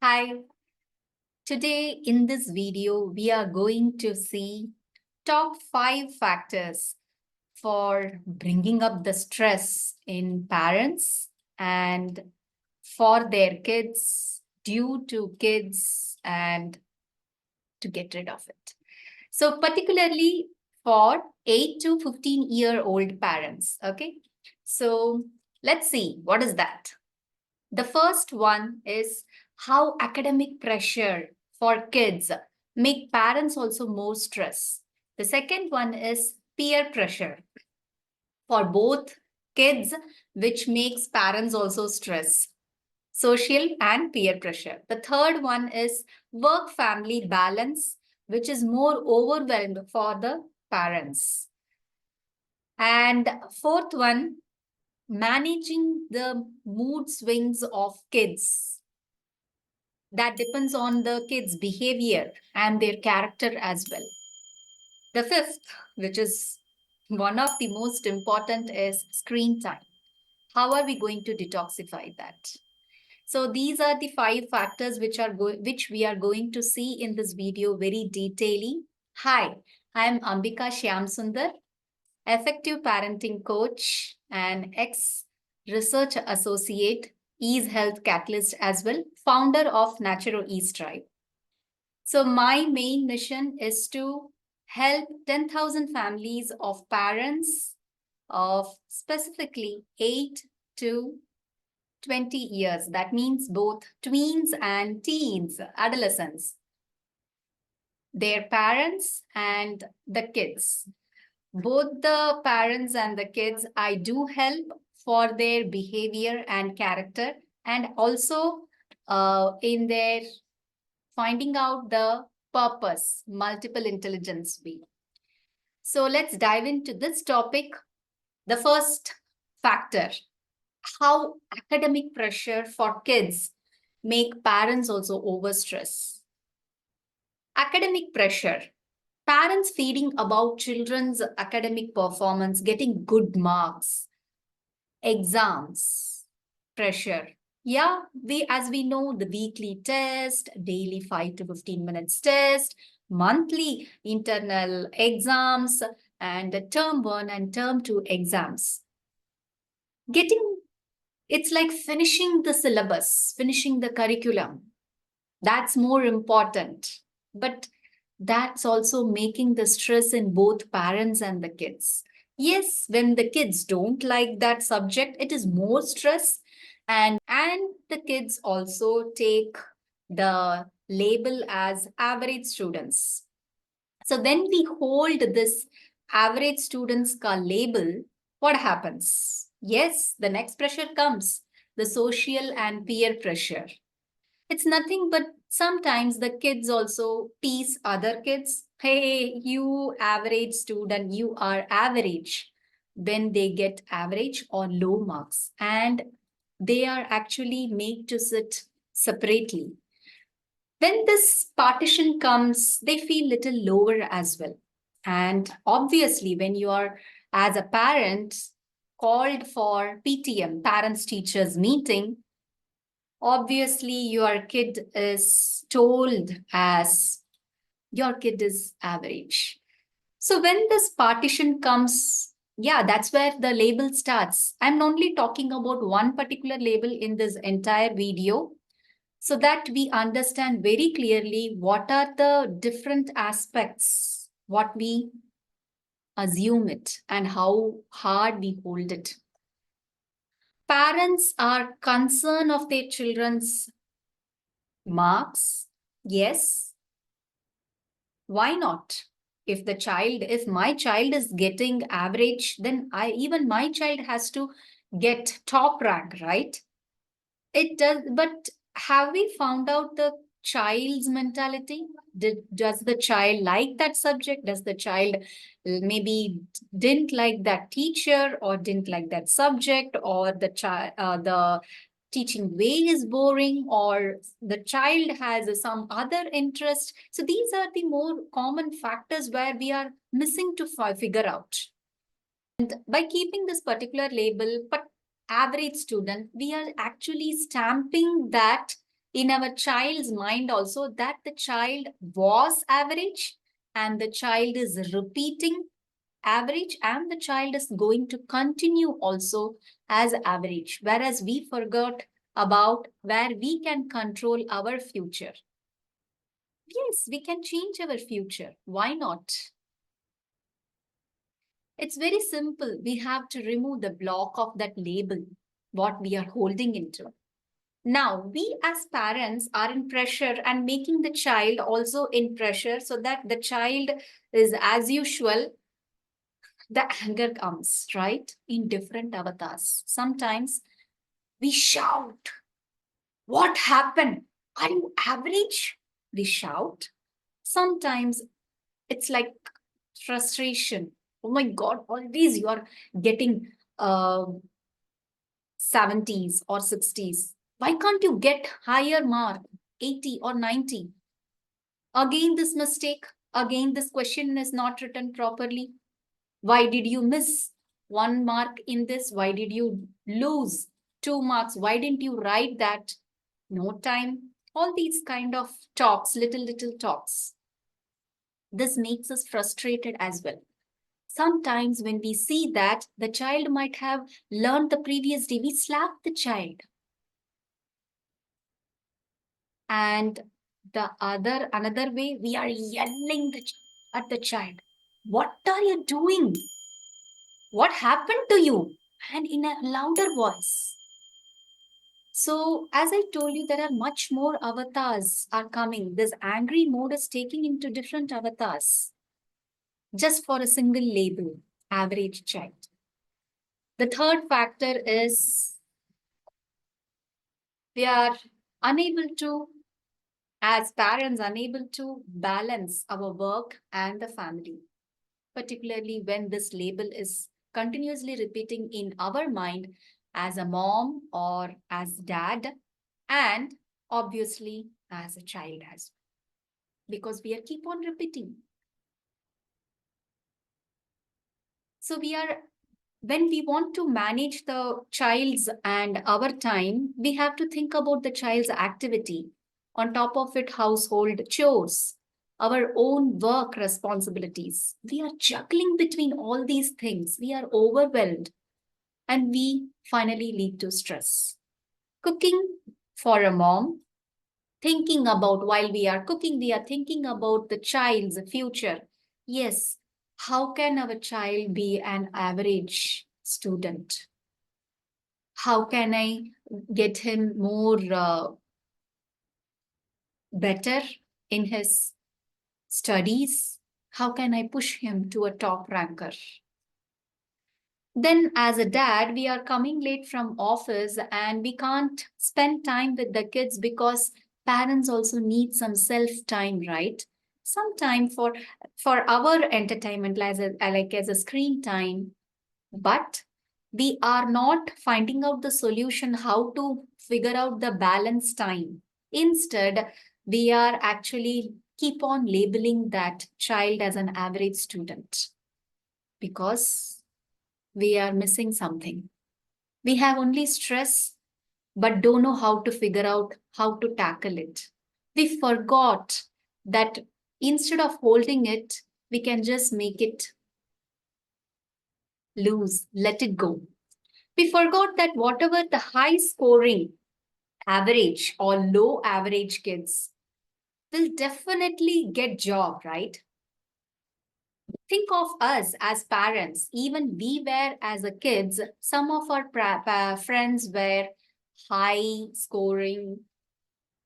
Hi, today in this video, we are going to see top 5 factors for bringing up the stress in parents and for their kids, due to kids, and to get rid of it. So particularly for 8 to 15-year-old parents, okay? So let's see, what is that? The first one is how academic pressure for kids make parents also more stress. The second one is peer pressure for both kids, which makes parents also stress. Social and peer pressure. The third one is work-family balance, which is more overwhelmed for the parents. And fourth one, managing the mood swings of kids. That depends on the kids' behavior and their character as well. The fifth, which is one of the most important, is screen time. How are we going to detoxify that? So these are the 5 factors which we are going to see in this video very detailedly. Hi, I am Ambika Shyamsundar, effective parenting coach and ex-research associate, Ease Health Catalyst as well, founder of Naturo Ease Tribe. So my main mission is to help 10,000 families of parents of specifically 8 to 20 years. That means both tweens and teens, adolescents, their parents and the kids. Both the parents and the kids, I do help for their behavior and character, and also in their finding out the purpose, multiple intelligence way. So let's dive into this topic. The first factor, how academic pressure for kids make parents also overstress. Academic pressure. Parents feeding about children's academic performance, getting good marks, exams, pressure. Yeah, as we know, the weekly test, daily 5 to 15 minutes test, monthly internal exams, and term 1 and term 2 exams. It's like finishing the syllabus, finishing the curriculum. That's more important. But that's also making the stress in both parents and the kids. Yes, when the kids don't like that subject, it is more stress. And the kids also take the label as average students. So when we hold this average students ka label, what happens? Yes, the next pressure comes, the social and peer pressure. It's nothing but sometimes the kids also tease other kids. Hey, you average student, you are average. When they get average or low marks, and they are actually made to sit separately. When this partition comes, they feel little lower as well. And obviously, when you are, as a parent, called for PTM, parents teachers meeting, obviously your kid is told as your kid is average. So when this partition comes, yeah, that's where the label starts. I'm only talking about one particular label in this entire video, so that we understand very clearly what are the different aspects, what we assume it, and how hard we hold it. Parents are concerned of their children's marks. Yes. Why not? If my child is getting average, then even my child has to get top rank, right? It does, but have we found out the child's mentality? Does the child like that subject? Does the child maybe didn't like that teacher or didn't like that subject, or the teaching way is boring, or the child has some other interest? So these are the more common factors where we are missing to figure out. And by keeping this particular label, but average student, we are actually stamping that in our child's mind also that the child was average and the child is repeating average and the child is going to continue also as average, whereas we forgot about where we can control our future. Yes, we can change our future. Why not? It's very simple. We have to remove the block of that label, what we are holding into. Now, we as parents are in pressure and making the child also in pressure so that the child is as usual. The anger comes, right? In different avatars. Sometimes we shout, "What happened? Are you average?" We shout. Sometimes it's like frustration. Oh my God, always you are getting 70s or 60s. Why can't you get higher mark, 80 or 90? Again, this mistake. Again, this question is not written properly. Why did you miss 1 mark in this? Why did you lose 2 marks? Why didn't you write that? No time. All these kind of talks, little talks. This makes us frustrated as well. Sometimes when we see that the child might have learned the previous day, we slap the child. And another way, we are yelling at the child. What are you doing? What happened to you? And in a louder voice. So, as I told you, there are much more avatars are coming. This angry mode is taking into different avatars just for a single label, average child. The third factor is we are unable to, as parents, unable to balance our work and the family, particularly when this label is continuously repeating in our mind as a mom or as dad, and obviously as a child as well, because we are keep on repeating. So when we want to manage the child's and our time, we have to think about the child's activity. On top of it, household chores, our own work responsibilities. We are juggling between all these things. We are overwhelmed and we finally lead to stress. Cooking for a mom, thinking about while we are cooking, we are thinking about the child's future. Yes, how can our child be an average student? How can I get him more better in his studies? How can I push him to a top ranker? Then as a dad, we are coming late from office and we can't spend time with the kids because parents also need some self time, right? Some time for our entertainment like as a screen time, but we are not finding out the solution how to figure out the balance time. Instead, we are actually keep on labeling that child as an average student because we are missing something. We have only stress, but don't know how to figure out how to tackle it. We forgot that instead of holding it, we can just make it loose, let it go. We forgot that whatever the high scoring average or low average kids will definitely get job, right? Think of us as parents. Even we were as a kids, some of our friends were high scoring,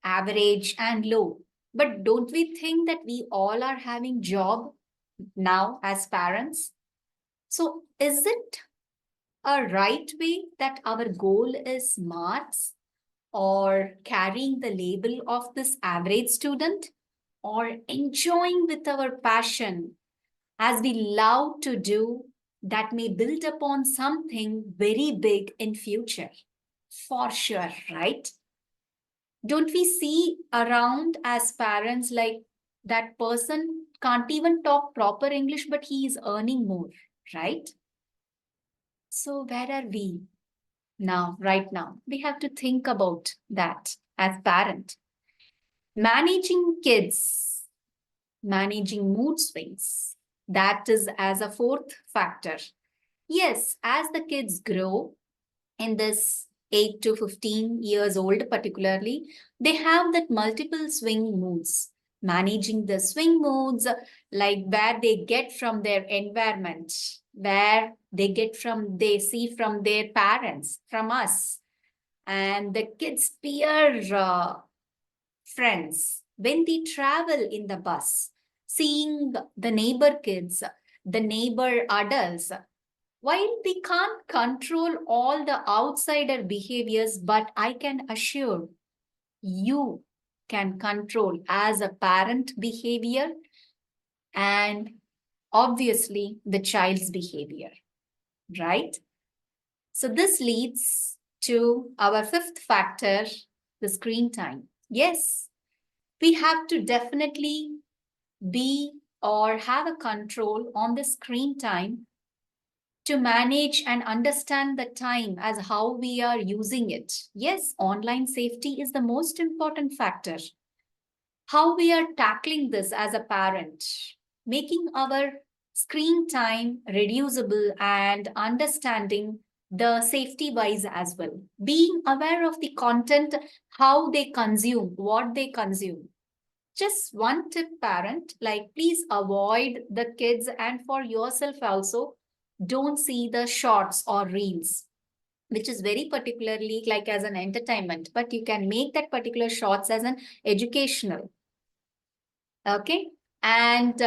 average and low. But don't we think that we all are having job now as parents? So is it a right way that our goal is marks or carrying the label of this average student or enjoying with our passion as we love to do that may build upon something very big in future? For sure, right? Don't we see around as parents like that person can't even talk proper English, but he is earning more, right? So where are we now, right now? We have to think about that as parent. Managing kids, managing mood swings. That is as a fourth factor. Yes, as the kids grow in this 8 to 15 years old particularly, they have that multiple swing moods. Managing the swing moods, like where they get from their environment, where they see from their parents, from us, and the kids' peer friends, when they travel in the bus, seeing the neighbor kids, the neighbor adults, while we can't control all the outsider behaviors, but I can assure you can control as a parent behavior and obviously the child's behavior, right? So this leads to our fifth factor, the screen time. Yes, we have to definitely be or have a control on the screen time to manage and understand the time as how we are using it. Yes, online safety is the most important factor. How we are tackling this as a parent, making our screen time reducible and understanding the safety wise as well. Being aware of the content, how they consume, what they consume. Just one tip, parent, like please avoid the kids and for yourself also, don't see the shorts or reels, which is very particularly like as an entertainment, but you can make that particular shorts as an educational. Okay. And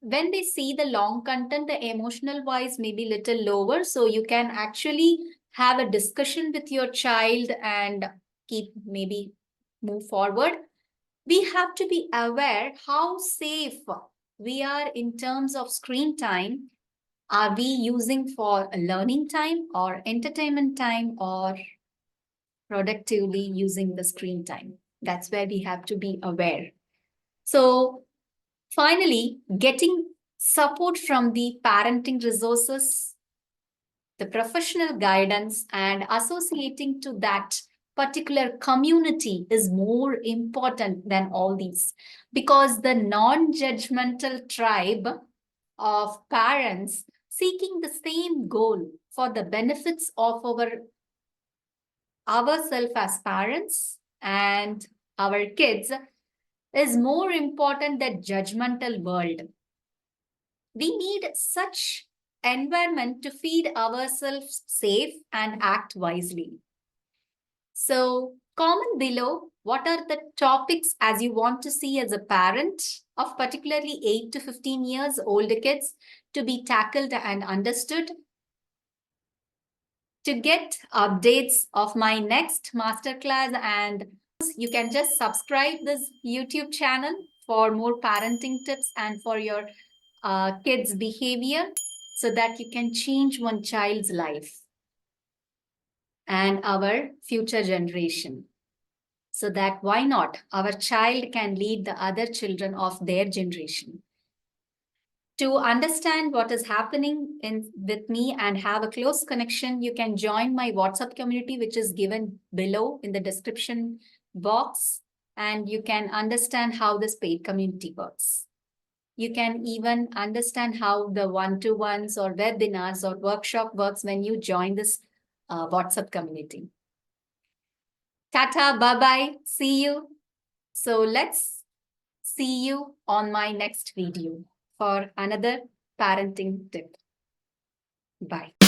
when they see the long content, the emotional wise may be little lower. So you can actually have a discussion with your child and keep maybe move forward. We have to be aware how safe we are in terms of screen time. Are we using for learning time or entertainment time or productively using the screen time? That's where we have to be aware. So finally, getting support from the parenting resources, the professional guidance, and associating to that particular community is more important than all these, because the non-judgmental tribe of parents seeking the same goal for the benefits of ourselves as parents and our kids is more important than judgmental world. We need such environment to feed ourselves safe and act wisely. So comment below what are the topics as you want to see as a parent of particularly 8 to 15 years older kids to be tackled and understood. To get updates of my next masterclass, and you can just subscribe this YouTube channel for more parenting tips and for your kids' behavior so that you can change one child's life and our future generation. So that why not? Our child can lead the other children of their generation. To understand what is happening with me and have a close connection, you can join my WhatsApp community, which is given below in the description box, and you can understand how this paid community works. You can even understand how the one-to-ones or webinars or workshop works when you join this WhatsApp community. Tata, bye-bye, see you. So let's see you on my next video for another parenting tip. Bye.